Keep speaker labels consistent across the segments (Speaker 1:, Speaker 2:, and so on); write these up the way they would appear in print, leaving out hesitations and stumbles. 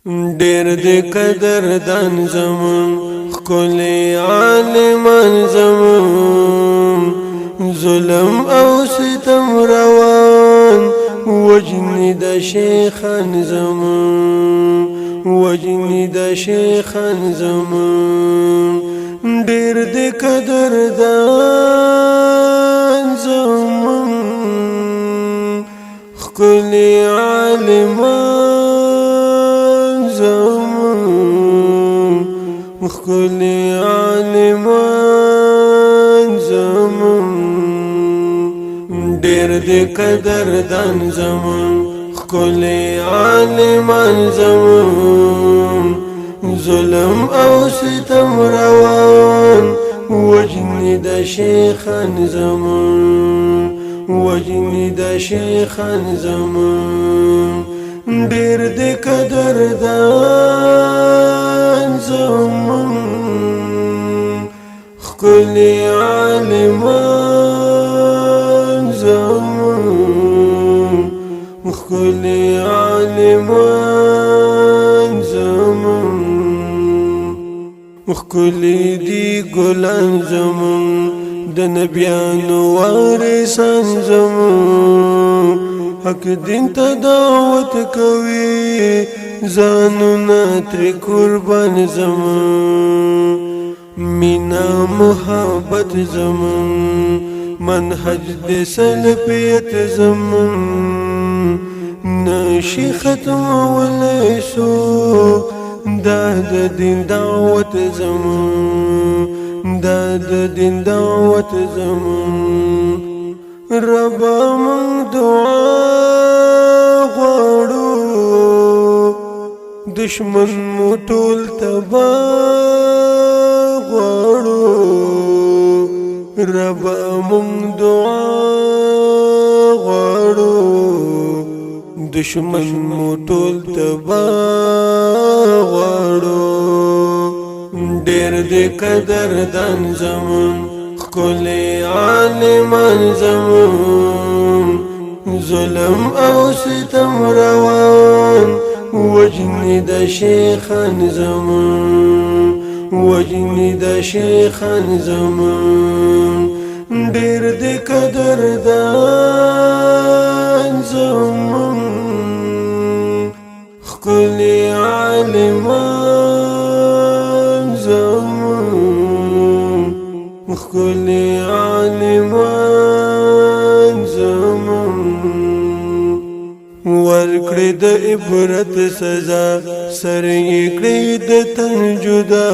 Speaker 1: ډېر دې قدردان زمون ښکلي عالمان زمون ظلم او ستم روان وجنی د شیخان زمون وجنی د شیخان زمون ډېر دې قدردان زمون ښکلي عالمان زمون ښکلي عالمان زمون ډېر دې قدردان زمون ښکلي عالمان زمون ظلم او ستم روان وجنی د شیخان زمون وجنی د شیخان زمون ډېر دې قدردان زمون ښکلي عالمان زمون ښکلي عالمان زمون ښکلي دي ګلان زمون د نبیانو وارثان زمون حق دین ته دعوت کوي ځانونه ترې قربان زمون مینا محبت زمون منهج د سلفیت زمون نشي ختمولی شو دا د دین دعوت زمون دا د دین دعوت زمون ربا من دعا غواړو دشمن مو ټول تباه غواړو ربا من دعا غواړو دشمن مو ټول تباه غواړو ډېر دې قدردان زمون ښکلي عالمان زمون ظلم او ستم روان وجنی د شیخان زمون وجنی د شیخان زمون ډېر دې قدردان زمون ښکلي عالمان زمون ښکلي عالمان زمون ورکړې د عبرت سزا سر یې کړې د تن جدا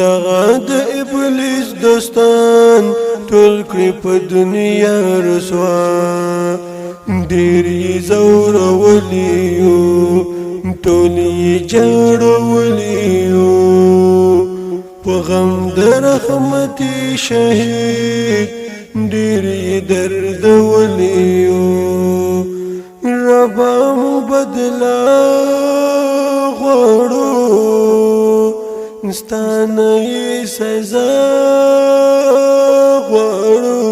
Speaker 1: دغه د ابلیس دوستان ټول کړې په دنیا رسوا ډېر یې ځورولي یو ټول یې جړولي یو په غم د رحمتي شهید ډېر یې دردولي یو ربا مو بدلا غواړو ستانه یې سزا غواړو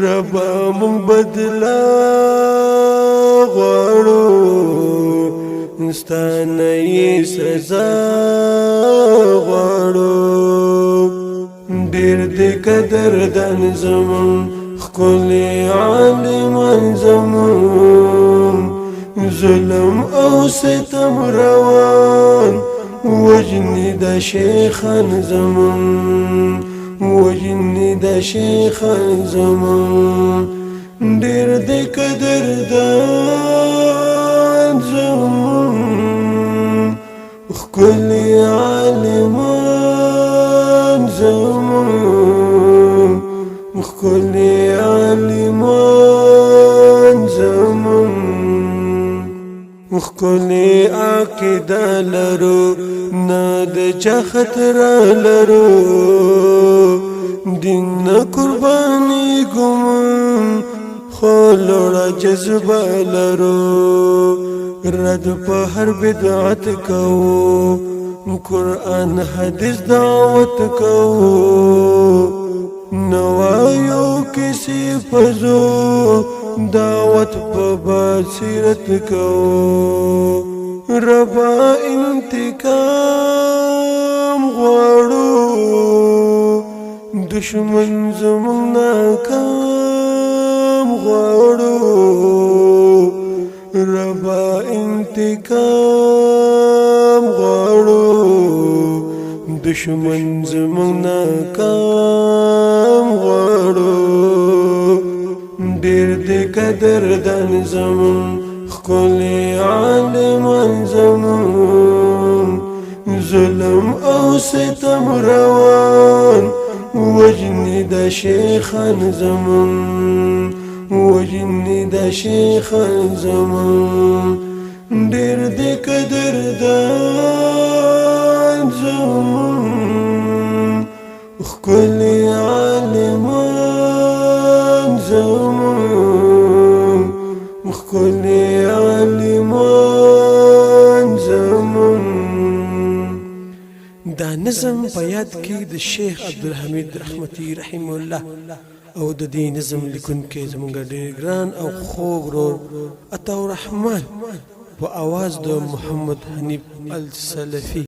Speaker 1: ربا مو بدلا غواړو ستانه یې سزا غواړو ډېر دې قدردان زمون ښکلي عالمان زمون ظلم او ستم روان وجنی د شیخان زمون وجنی د شیخان زمون ډېر دې قدردان زمون ښکلي عالمان زمون ښکلي عالمان زمون ښکلي عقیده لرو نه د چا خطر لرو دین نه قرباني ګومون خو لوړه جذبه لرو رد په هر بدعت کوو قرآن حدیث دعوت کوو نوایو کسی پزو دعوت په بصیرت کو ربا انتقام غواړو دشمن زمون ناکام غواړو ربا انتقام غواړو دشمن زمون ناکام غواړو ډېر دې قدردان زمون ښکلي عالمان زمون ظلم او ستم روان وجنی د شیخان زمون وجنی د شیخان زمون ډېر دې قدردان زمون ښکلي عالمان زمون ښکلي عالمان زمون. دا نظم په یاد کې د شیخ عبدالحمید رحمتي رحمه الله او د دې نظم لیکونکی زموږ ډېر ګران او خوږ ورور عطاءالرحمن په اواز د محمد حنیف السلفي.